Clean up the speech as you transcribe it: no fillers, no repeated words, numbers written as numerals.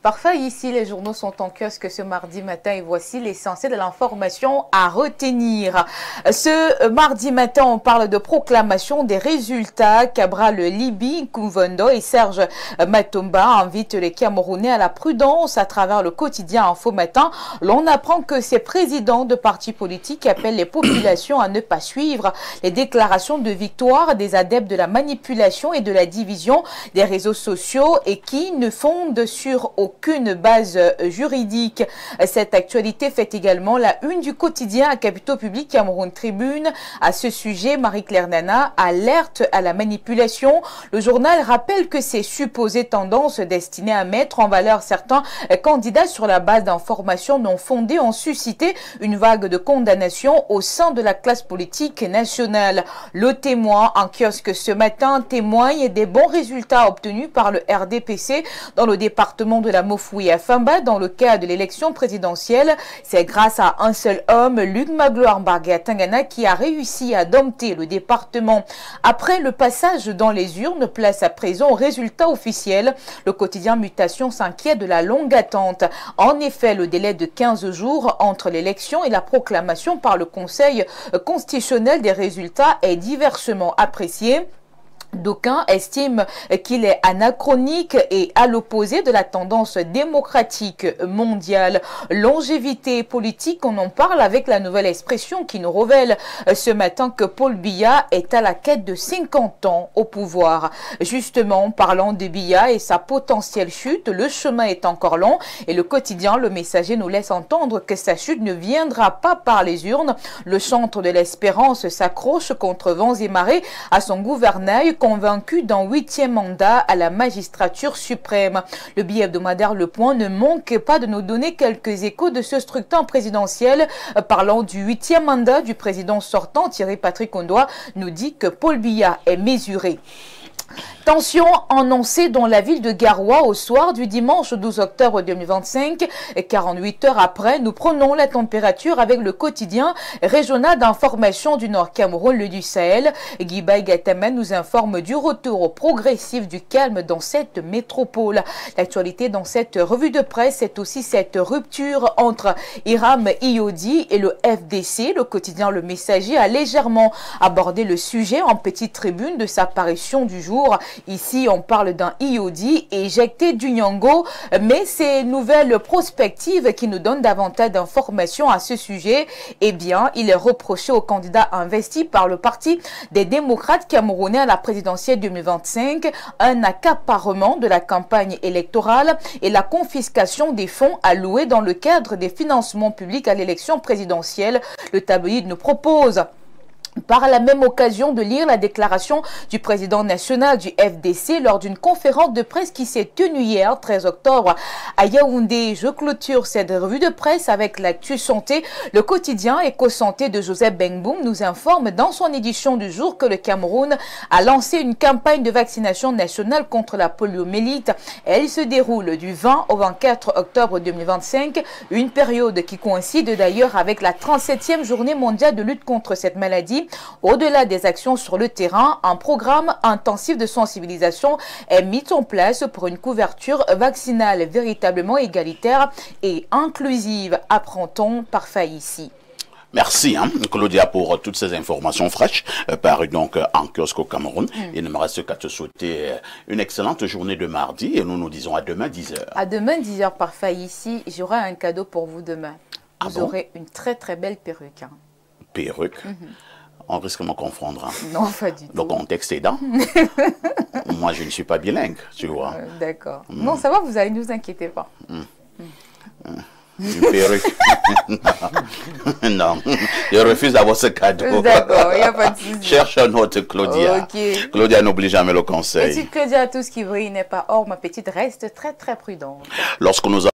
Parfait, ici les journaux sont en kiosque ce mardi matin et voici l'essentiel de l'information à retenir. Ce mardi matin, on parle de proclamation des résultats. Cabral Libi, Kouvondo et Serge Matomba invitent les Camerounais à la prudence à travers le quotidien Info Matin. L'on apprend que ces présidents de partis politiques appellent les populations à ne pas suivre les déclarations de victoire des adeptes de la manipulation et de la division des réseaux sociaux et qui ne fondent sur aucune base juridique. Cette actualité fait également la une du quotidien à Capitaux Public Cameroun Tribune. À ce sujet, Marie-Claire Nana alerte à la manipulation. Le journal rappelle que ces supposées tendances destinées à mettre en valeur certains candidats sur la base d'informations non fondées ont suscité une vague de condamnation au sein de la classe politique nationale. Le Témoin, en kiosque ce matin, témoigne des bons résultats obtenus par le RDPC dans le département de la Mofoué à Famba dans le cadre de l'élection présidentielle. C'est grâce à un seul homme, Luc Magloire Mbargé-Tangana, qui a réussi à dompter le département. Après le passage dans les urnes, place à présent aux résultats officiels. Le quotidien Mutation s'inquiète de la longue attente. En effet, le délai de 15 jours entre l'élection et la proclamation par le Conseil constitutionnel des résultats est diversement apprécié. D'aucuns estiment qu'il est anachronique et à l'opposé de la tendance démocratique mondiale. Longévité politique, on en parle avec la nouvelle expression qui nous révèle ce matin que Paul Biya est à la quête de 50 ans au pouvoir. Justement, parlant de Biya et sa potentielle chute, le chemin est encore long et le quotidien Le Messager nous laisse entendre que sa chute ne viendra pas par les urnes. Le centre de l'espérance s'accroche contre vents et marées à son gouvernail, convaincu d'un 8e mandat à la magistrature suprême. Le billet hebdomadaire Le Point ne manque pas de nous donner quelques échos de ce scrutin présidentiel. Parlant du 8e mandat du président sortant, Thierry Patrick Ondoa nous dit que Paul Biya est mesuré. Tension annoncée dans la ville de Garoua au soir du dimanche 12 octobre 2025. 48 heures après, nous prenons la température avec le quotidien régional d'information du Nord Cameroun, le du Sahel. Guibaï Gatamen nous informe du retour progressif du calme dans cette métropole. L'actualité dans cette revue de presse, c'est aussi cette rupture entre Hiram Iodi et le FDC. Le quotidien Le Messager a légèrement abordé le sujet en petite tribune de sa parution du jour. Ici, on parle d'un IOD éjecté du Nyongo, mais ces nouvelles prospectives qui nous donnent davantage d'informations à ce sujet, eh bien, il est reproché au candidat investi par le Parti des démocrates camerounais à la présidentielle 2025 un accaparement de la campagne électorale et la confiscation des fonds alloués dans le cadre des financements publics à l'élection présidentielle. Le tabloïd nous propose par la même occasion de lire la déclaration du président national du FDC lors d'une conférence de presse qui s'est tenue hier, 13 octobre, à Yaoundé. Je clôture cette revue de presse avec l'actu santé. Le quotidien Éco-Santé de Joseph Benboum nous informe dans son édition du jour que le Cameroun a lancé une campagne de vaccination nationale contre la poliomyélite. Elle se déroule du 20 au 24 octobre 2025, une période qui coïncide d'ailleurs avec la 37e journée mondiale de lutte contre cette maladie. Au-delà des actions sur le terrain, un programme intensif de sensibilisation est mis en place pour une couverture vaccinale véritablement égalitaire et inclusive. Apprend-on parfait ici. Merci Claudia pour toutes ces informations fraîches parues donc en kiosque au Cameroun. Il ne me reste qu'à te souhaiter une excellente journée de mardi et nous nous disons à demain 10h. À demain 10h parfait ici. J'aurai un cadeau pour vous demain. Vous aurez une très très belle perruque. Perruque On risque de me confondre. Non, pas du tout. Le contexte aidant. Moi, je ne suis pas bilingue, tu vois. D'accord. Non, ça va, vous allez, ne vous inquiétez pas. Une perruque. Non, je refuse d'avoir ce cadeau. D'accord, il n'y a pas de souci. Cherche un autre Claudia. Ok. Claudia n'oublie jamais le conseil. Petite Claudia, tout ce qui brille n'est pas or. Ma petite reste très très prudente. Lorsque nous